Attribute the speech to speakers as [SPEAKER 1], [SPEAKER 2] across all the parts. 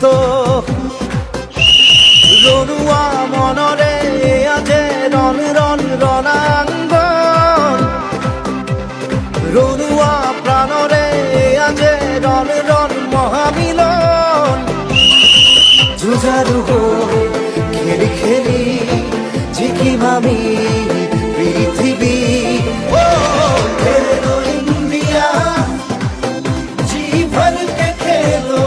[SPEAKER 1] জিত রনুয়া মনরে আজে রণ রণ রণাঙ্গন রনুয়া প্রাণরে আজে রণ রণ মহামিলন জুজারু খেলি খেলি ঝিকি মামি পৃথিবী ও খেলো ইন্ডিয়া जी भर के खेलो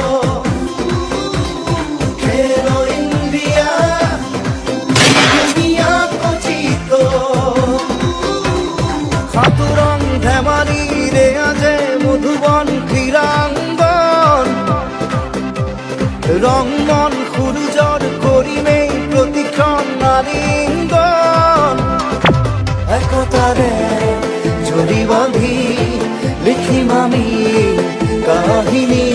[SPEAKER 1] खेलो इंडिया दुनिया को जीतो खातुरंग धैमाली रे आजे मधुबन क्रीड़ांगन रंगमन खुरुजर करिमे प्रतिक्षण नालिंगन एकतारे जड़ी बांधी लिखी मामी কাহিনী